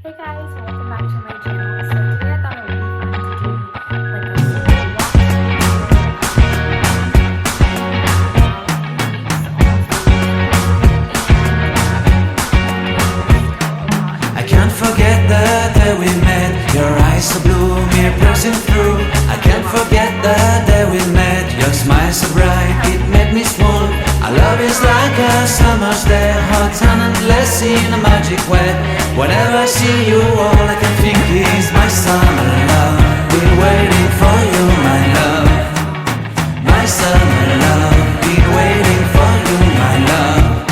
Hey guys, welcome back to my channel. So today I thought it would be fun to do like a little I can't forget the day we met. Your eyes so blue, me piercing through. I can't forget the day we met. Your smile so bright, it made me swoon. Our love is like a summer's day, hot and endless in a magic way. Whenever I see you, all I can think is my summer love. Been waiting for you, my love. My summer love. Been waiting for you, my love.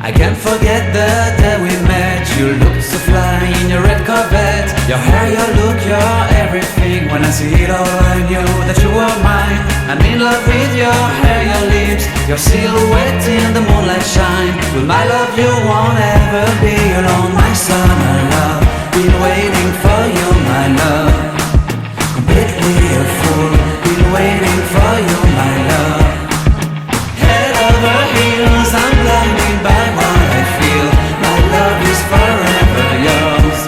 I can't forget the day we met. You looked so fly in your red Corvette. Your hair, your look, your everything. When I see it all, I knew that you were mine. I'm in love with your hair, your lips, your silhouette in the moonlight shine. With my love you won't ever be alone. My summer love, been waiting for you, my love. Completely a fool, been waiting for you, my love. Head over heels, I'm blinded by what I feel. My love is forever yours.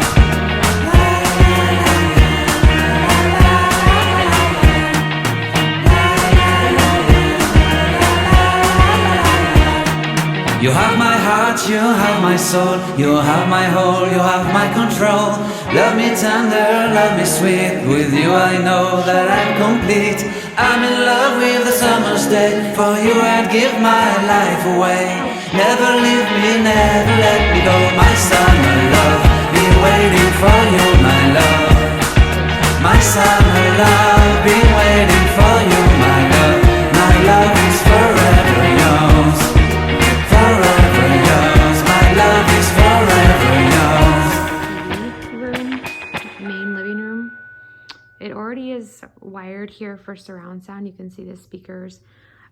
You have my heart, you have my soul, you have my whole, you have my control. Love me tender, love me sweet. With you I know that I'm complete. I'm in love with the summer's day. For you I'd give my life away. Never leave me, never let me go. My summer love, been waiting for you, my love. My summer love, been waiting for you, my love. My love is forever yours. Forever yours. My love is forever yours. main living room. It already is wired here for surround sound. You can see the speakers.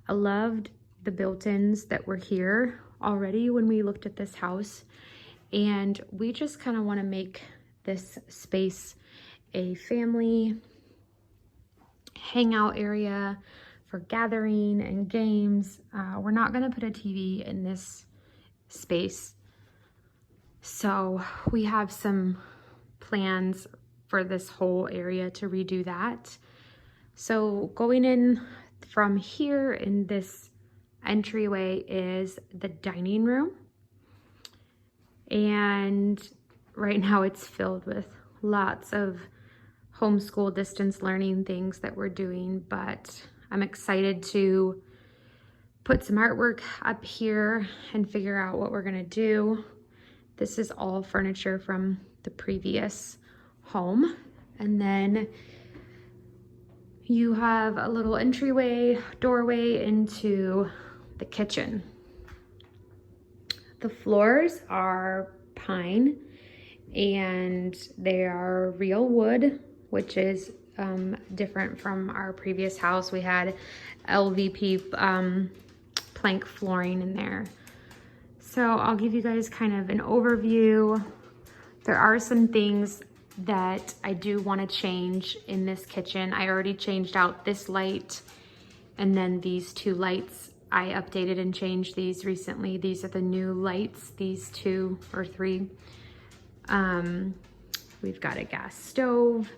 I loved the built-ins that were here already when we looked at this house, and we just kind of want to make this space a family hangout area for gathering and games. We're not going to put a TV in this space, so we have some plans for this whole area to redo that. So going in from here in this entryway is the dining room, and right now it's filled with lots of homeschool distance learning things that we're doing, but I'm excited to put some artwork up here and figure out what we're gonna do. This is all furniture from the previous home. And then you have a little entryway, doorway into the kitchen. The floors are pine and they are real wood, which is different from our previous house. We had LVP plank flooring in there. So I'll give you guys kind of an overview. There are some things that I do want to change in this kitchen. I already changed out this light, and then these two lights, I updated and changed these recently. These are the new lights, these 2 or 3. We've got a gas stove.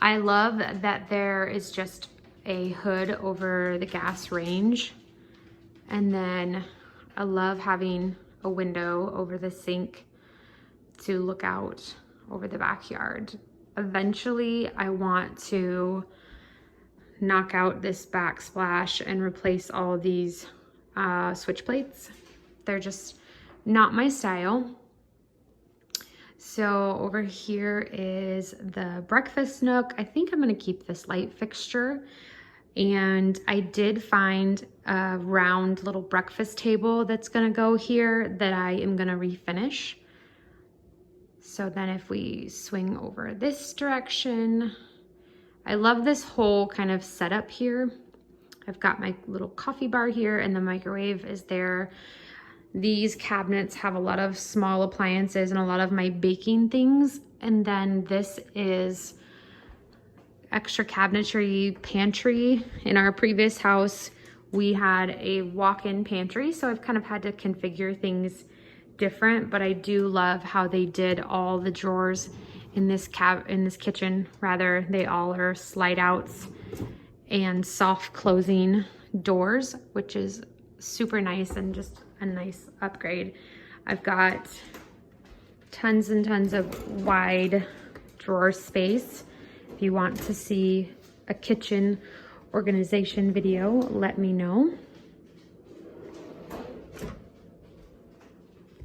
I love that there is just a hood over the gas range. And then I love having a window over the sink to look out over the backyard. Eventually, I want to knock out this backsplash and replace all these switch plates. They're just not my style. So over here is the breakfast nook. I think I'm gonna keep this light fixture. And I did find a round little breakfast table that's gonna go here that I am gonna refinish. So then if we swing over this direction, I love this whole kind of setup here. I've got my little coffee bar here and the microwave is there. These cabinets have a lot of small appliances and a lot of my baking things. And then this is extra cabinetry pantry. In our previous house, we had a walk-in pantry, so I've kind of had to configure things different, but I do love how they did all the drawers in this kitchen. Rather, they all are slide outs and soft closing doors, which is super nice and just a nice upgrade. I've got tons and tons of wide drawer space. If you want to see a kitchen organization video, let me know.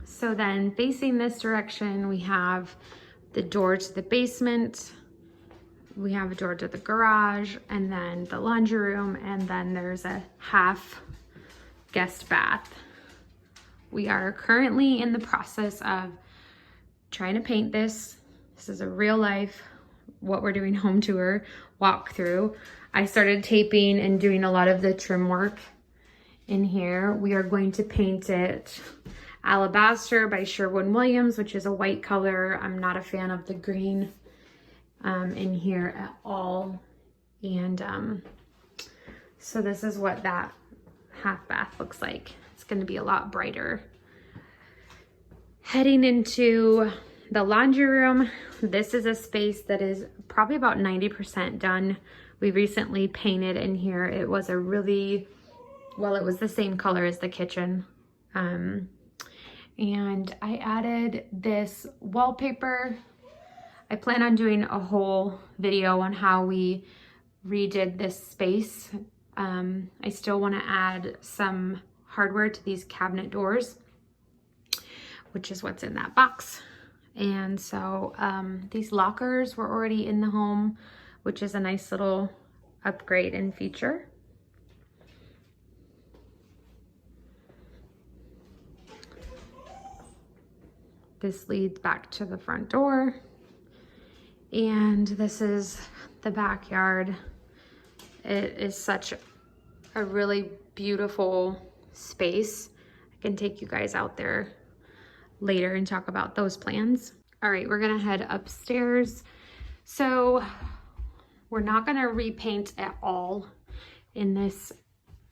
So then facing this direction, we have the door to the basement, we have a door to the garage, and then the laundry room, and then there's a half guest bath. We are currently in the process of trying to paint this. This is a real life, what we're doing home tour walkthrough. I started taping and doing a lot of the trim work in here. We are going to paint it Alabaster by Sherwin-Williams, which is a white color. I'm not a fan of the green in here at all. And so this is what that half bath looks like. It's going to be a lot brighter. Heading into the laundry room, this is a space that is probably about 90% done. We recently painted in here. It was a really, well, it was the same color as the kitchen. And I added this wallpaper. I plan on doing a whole video on how we redid this space. I still want to add some hardware to these cabinet doors, which is what's in that box. And so these lockers were already in the home, which is a nice little upgrade and feature. This leads back to the front door. And this is the backyard. It is such a really beautiful space. I can take you guys out there later and talk about those plans. All right, we're gonna head upstairs. So we're not gonna repaint at all in this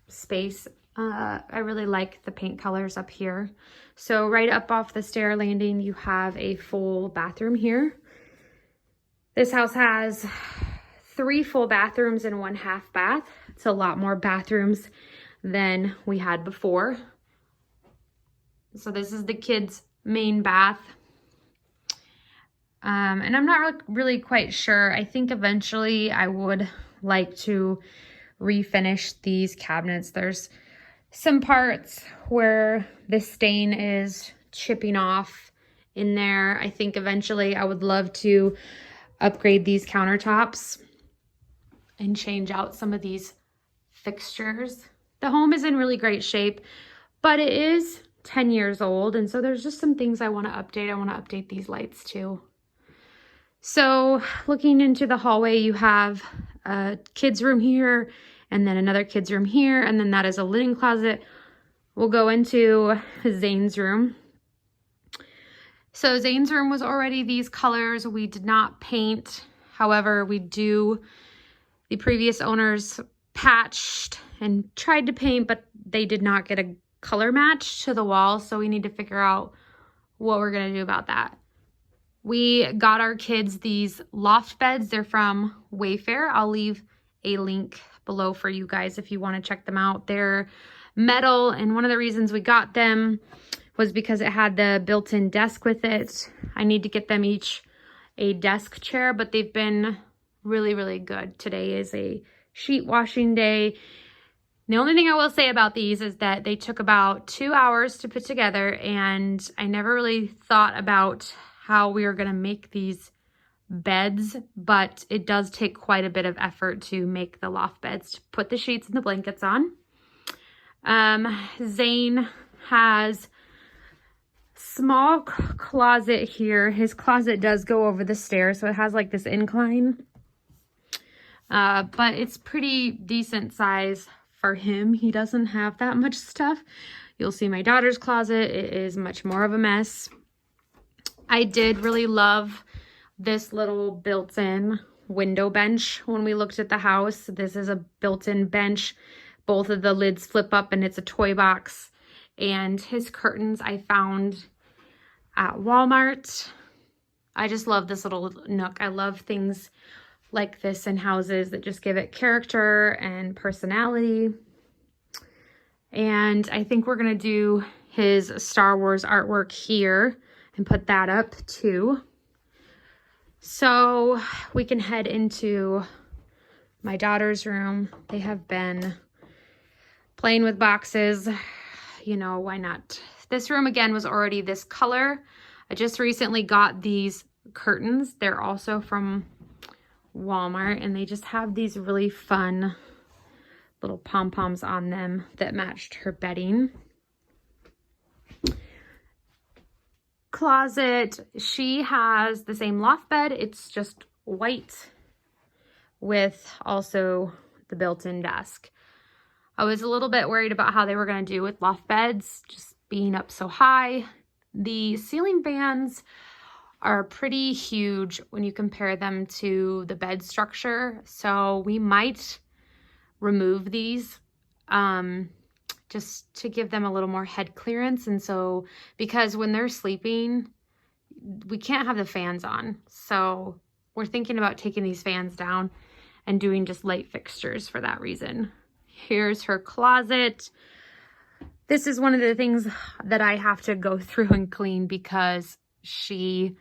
space. I really like the paint colors up here. So right up off the stair landing, you have a full bathroom here. This house has 3 full bathrooms and 1 half bath. It's a lot more bathrooms than we had before. So this is the kids' main bath. And I'm not really quite sure. I think eventually I would like to refinish these cabinets. There's some parts where the stain is chipping off in there. I think eventually I would love to upgrade these countertops and change out some of these fixtures. The home is in really great shape, but it is 10 years old, and so there's just some things I want to update. I want to update these lights too. So looking into the hallway, you have a kid's room here, and then another kid's room here, and then that is a linen closet. We'll go into Zane's room. So Zane's room was already these colors. We did not paint. However, the previous owners patched and tried to paint, but they did not get a color match to the wall. So we need to figure out what we're gonna do about that. We got our kids these loft beds. They're from Wayfair. I'll leave a link below for you guys if you want to check them out. They're metal, and one of the reasons we got them was because it had the built-in desk with it. I need to get them each a desk chair, but they've been really, really good. Today is a sheet washing day. The only thing I will say about these is that they took about 2 hours to put together, and I never really thought about how we were going to make these beds, but it does take quite a bit of effort to make the loft beds, to put the sheets and the blankets on. Zane has small closet here. His closet does go over the stairs, so it has like this incline, but it's pretty decent size for him. He doesn't have that much stuff. You'll see my daughter's closet. It is much more of a mess. I did really love this little built-in window bench when we looked at the house. This is a built-in bench. Both of the lids flip up and it's a toy box. And his curtains I found at Walmart. I just love this little nook. I love things like this in houses that just give it character and personality. And I think we're gonna do his Star Wars artwork here and put that up too. So we can head into my daughter's room. They have been playing with boxes. You know, why not? This room again was already this color. I just recently got these curtains. They're also from Walmart, and they just have these really fun little pom-poms on them that matched her bedding. Closet, she has the same loft bed. It's just white with also the built-in desk. I was a little bit worried about how they were going to do with loft beds, just being up so high. The ceiling fans are pretty huge when you compare them to the bed structure. So we might remove these just to give them a little more head clearance. And so, because when they're sleeping, we can't have the fans on. So we're thinking about taking these fans down and doing just light fixtures for that reason. Here's her closet. This is one of the things that I have to go through and clean because she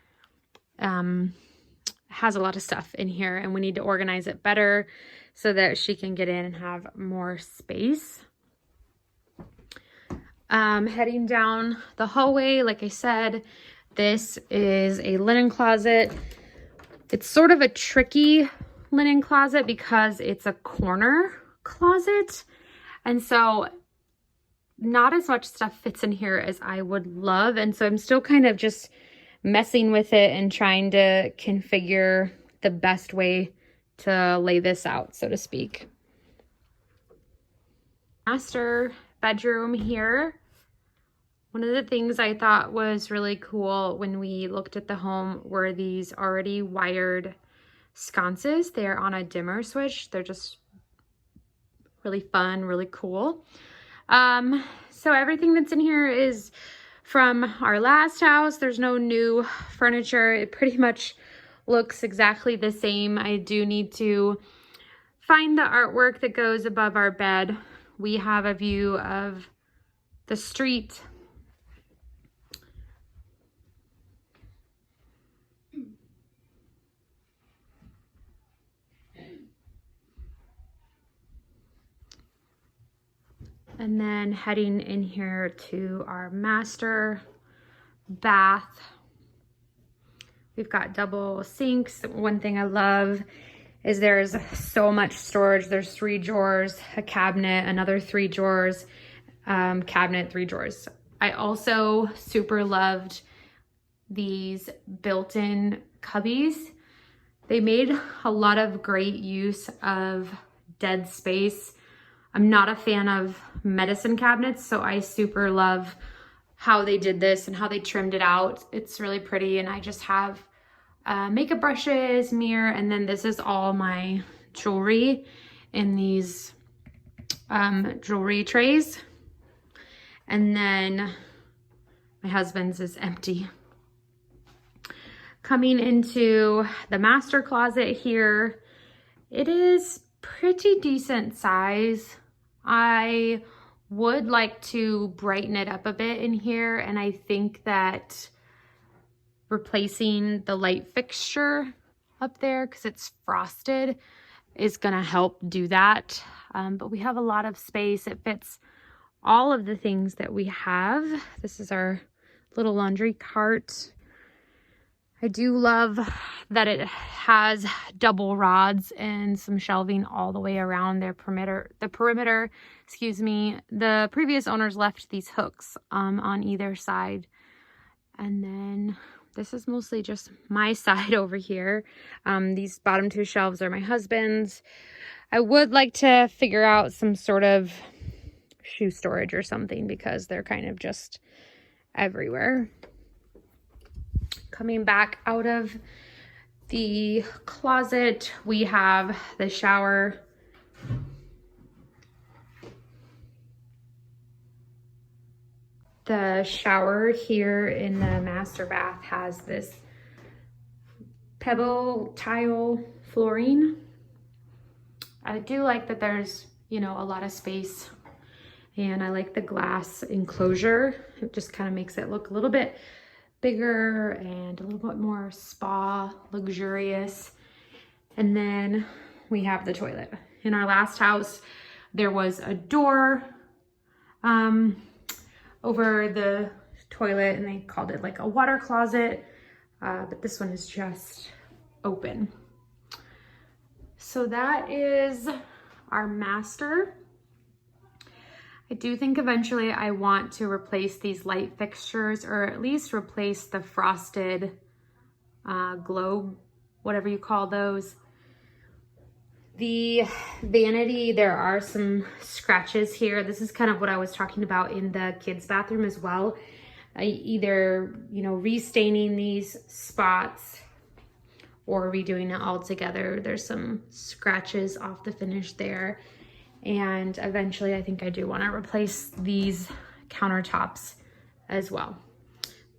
has a lot of stuff in here, and we need to organize it better so that she can get in and have more space. Heading down the hallway, like I said, this is a linen closet. It's sort of a tricky linen closet because it's a corner closet, and so not as much stuff fits in here as I would love, and so I'm still kind of just messing with it and trying to configure the best way to lay this out, so to speak. Master bedroom here. One of the things I thought was really cool when we looked at the home were these already wired sconces. They're on a dimmer switch. They're just really fun, really cool. So everything that's in here is from our last house. There's no new furniture. It pretty much looks exactly the same. I do need to find the artwork that goes above our bed. We have a view of the street. And then heading in here to our master bath. We've got double sinks. One thing I love is there's so much storage. There's 3 drawers, a cabinet, another 3 drawers, cabinet, 3 drawers. I also super loved these built-in cubbies. They made a lot of great use of dead space. I'm not a fan of medicine cabinets, so I super love how they did this and how they trimmed it out. It's really pretty, and I just have makeup brushes, mirror, and then this is all my jewelry in these jewelry trays. And then my husband's is empty. Coming into the master closet here, it is pretty decent size. I would like to brighten it up a bit in here, and I think that replacing the light fixture up there, because it's frosted, is gonna help do that. But we have a lot of space. It fits all of the things that we have. This is our little laundry cart. I do love that it has double rods and some shelving all the way around the perimeter, excuse me. The previous owners left these hooks on either side. And then this is mostly just my side over here. These bottom 2 shelves are my husband's. I would like to figure out some sort of shoe storage or something because they're kind of just everywhere. Coming back out of the closet, we have the shower. The shower here in the master bath has this pebble tile flooring. I do like that there's, you know, a lot of space, and I like the glass enclosure. It just kind of makes it look a little bit bigger and a little bit more spa luxurious. And then we have the toilet. In our last house, there was a door over the toilet, and they called it like a water closet, but this one is just open. So that is our master. I do think eventually I want to replace these light fixtures, or at least replace the frosted globe, whatever you call those. The vanity, there are some scratches here. This is kind of what I was talking about in the kids' bathroom as well. Either, you know, restaining these spots or redoing it all together. There's some scratches off the finish there. And eventually I think I do want to replace these countertops as well.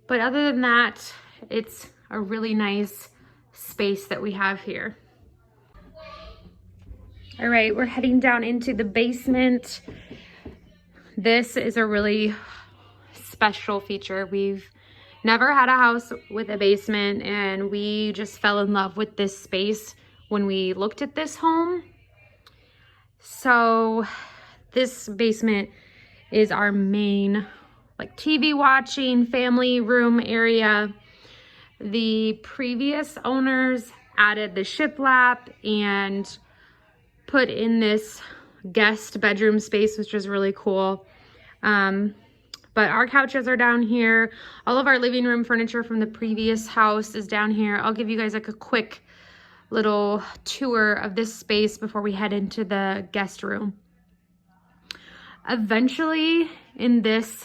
But other than that, it's a really nice space that we have here. All right, we're heading down into the basement. This is a really special feature. We've never had a house with a basement, and we just fell in love with this space when we looked at this home. So this basement is our main like TV watching family room area. The previous owners added the shiplap and put in this guest bedroom space, which is really cool. But our couches are down here. All of our living room furniture from the previous house is down here. I'll give you guys like a quick little tour of this space before we head into the guest room. Eventually, in this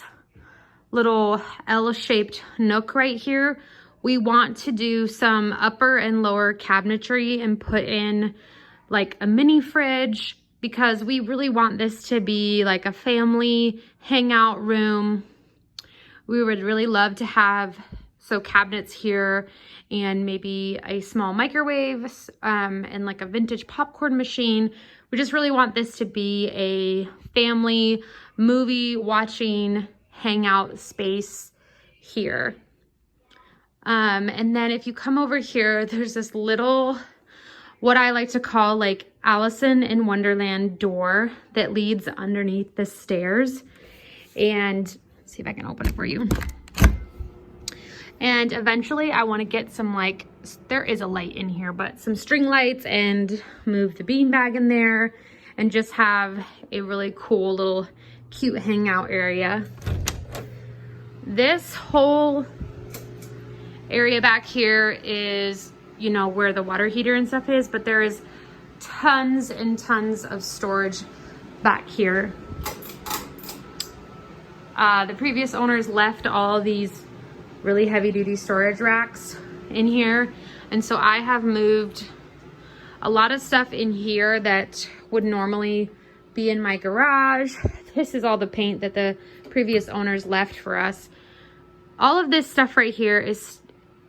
little L-shaped nook right here, we want to do some upper and lower cabinetry and put in like a mini fridge, because we really want this to be like a family hangout room. We would really love to have cabinets here and maybe a small microwave and like a vintage popcorn machine. We just really want this to be a family movie watching hangout space here. And then if you come over here, there's this little, what I like to call like Alice in Wonderland door that leads underneath the stairs. And let's see if I can open it for you. And eventually I want to get some like, there is a light in here, but some string lights, and move the beanbag in there and just have a really cool little cute hangout area. This whole area back here is, you know, where the water heater and stuff is, but there is tons and tons of storage back here. The previous owners left all these really heavy duty storage racks in here, and so I have moved a lot of stuff in here that would normally be in my garage. This is all the paint that the previous owners left for us. All of this stuff right here is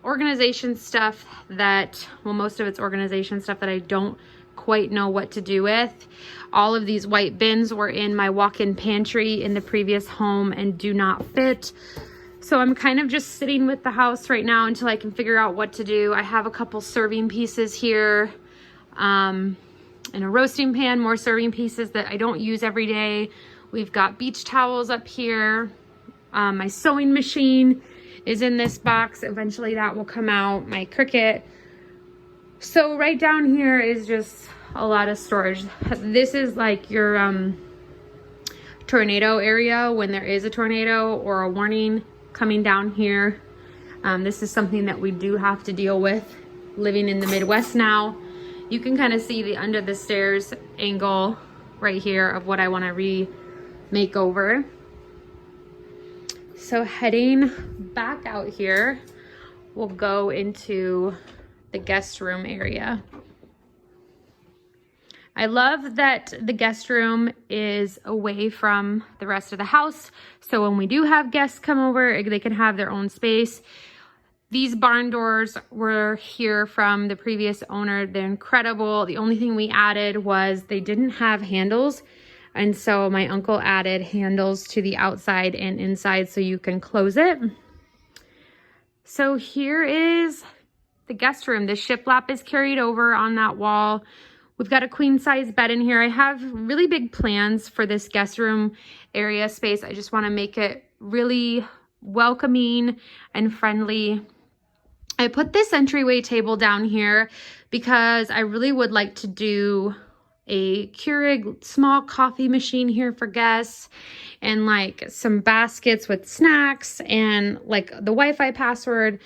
organization stuff that, well, most of it's organization stuff that I don't quite know what to do with. All of these white bins were in my walk-in pantry in the previous home and do not fit. So I'm kind of just sitting with the house right now until I can figure out what to do. I have a couple serving pieces here, and a roasting pan, more serving pieces that I don't use every day. We've got beach towels up here. My sewing machine is in this box. Eventually that will come out. My Cricut. So right down here is just a lot of storage. This is like your tornado area when there is a tornado or a warning coming down here. This is something that we do have to deal with living in the Midwest now. You can kind of see the under the stairs angle right here of what I want to remake over. So heading back out here, we'll go into the guest room area. I love that the guest room is away from the rest of the house. So when we do have guests come over, they can have their own space. These barn doors were here from the previous owner. They're incredible. The only thing we added was they didn't have handles. And so my uncle added handles to the outside and inside so you can close it. So here is the guest room. The shiplap is carried over on that wall. We've got a queen size bed in here. I have really big plans for this guest room area space. I just want to make it really welcoming and friendly. I put this entryway table down here because I really would like to do a Keurig small coffee machine here for guests, and like some baskets with snacks and like the Wi-Fi password.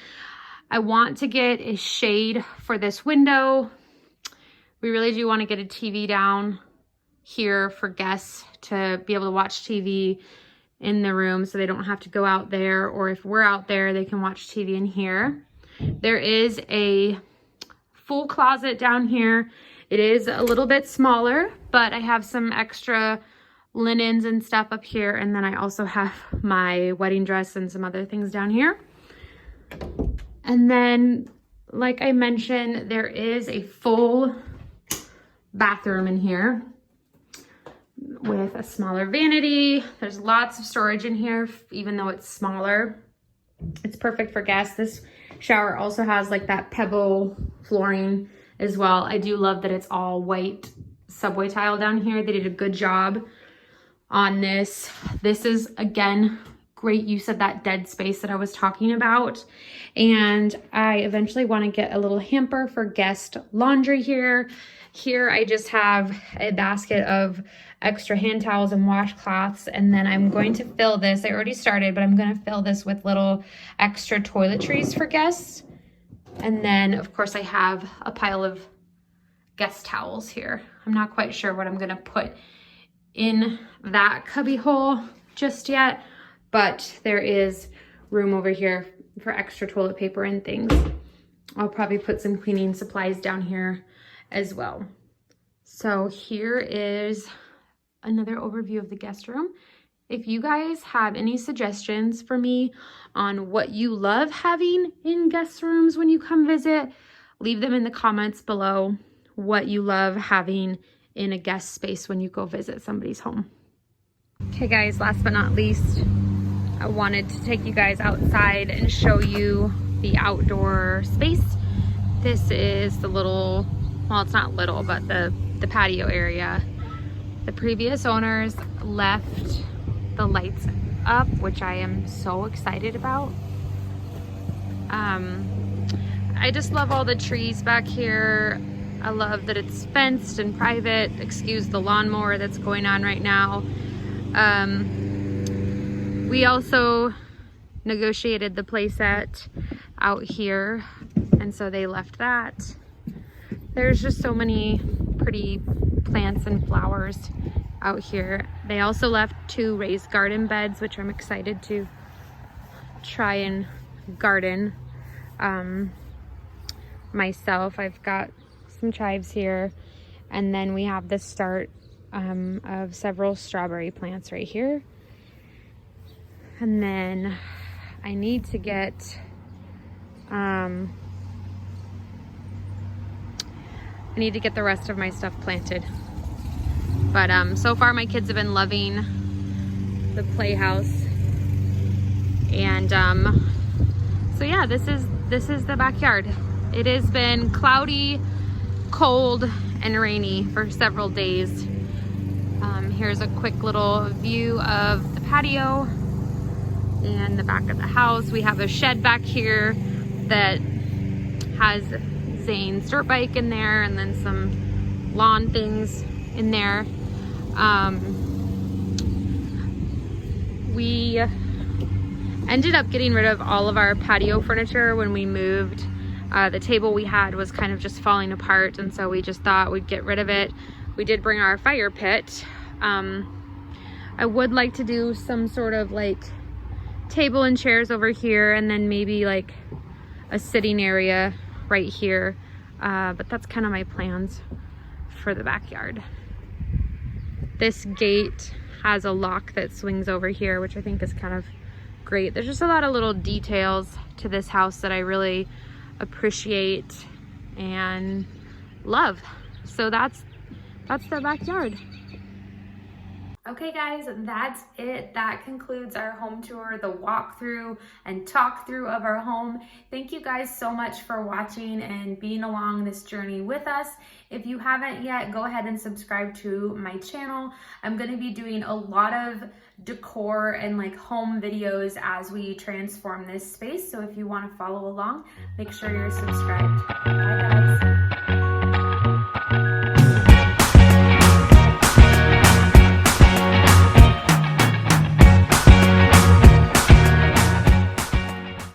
I want to get a shade for this window. We really do want to get a TV down here for guests to be able to watch TV in the room so they don't have to go out there, or if we're out there, they can watch TV in here. There is a full closet down here. It is a little bit smaller, but I have some extra linens and stuff up here. And then I also have my wedding dress and some other things down here. And then, like I mentioned, there is a full bathroom in here with a smaller vanity. There's lots of storage in here, even though it's smaller. It's perfect for guests. This shower also has like that pebble flooring as well. I do love that it's all white subway tile down here. They did a good job on this. This is, again, great use of that dead space that I was talking about. And I eventually want to get a little hamper for guest laundry here. Here I just have a basket of extra hand towels and washcloths, and then I'm going to fill this. I already started, but I'm going to fill this with little extra toiletries for guests. And then, of course, I have a pile of guest towels here. I'm not quite sure what I'm going to put in that cubby hole just yet, but there is room over here for extra toilet paper and things. I'll probably put some cleaning supplies down here as well. So here is another overview of the guest room. If you guys have any suggestions for me on what you love having in guest rooms when you come visit, leave them in the comments below. What you love having in a guest space when you go visit somebody's home. Okay guys, last but not least, I wanted to take you guys outside and show you the outdoor space. This is the little, well, it's not little, but the patio area. The previous owners left the lights up, which I am so excited about. I just love all the trees back here. I love that it's fenced and private. Excuse the lawnmower that's going on right now. We also negotiated the playset out here, and so they left that. There's just so many pretty plants and flowers out here. They also left 2 raised garden beds, which I'm excited to try and garden myself. I've got some chives here, and then we have the start of several strawberry plants right here. And then I need to get the rest of my stuff planted. But so far my kids have been loving the playhouse. And so yeah, this is the backyard. It has been cloudy, cold, and rainy for several days. Here's a quick little view of the patio and the back of the house. We have a shed back here that has Zane's dirt bike in there, and then some lawn things in there. We ended up getting rid of all of our patio furniture when we moved. The table we had was kind of just falling apart, and so we just thought we'd get rid of it. We did bring our fire pit. I would like to do some sort of like table and chairs over here, and then maybe like a sitting area right here. But that's kind of my plans for the backyard. This gate has a lock that swings over here, which I think is kind of great. There's just a lot of little details to this house that I really appreciate and love. So that's the backyard. Okay guys, that's it. That concludes our home tour, the walkthrough and talk through of our home. Thank you guys so much for watching and being along this journey with us. If you haven't yet, go ahead and subscribe to my channel. I'm going to be doing a lot of decor and like home videos as we transform this space. So if you want to follow along, make sure you're subscribed. Bye guys.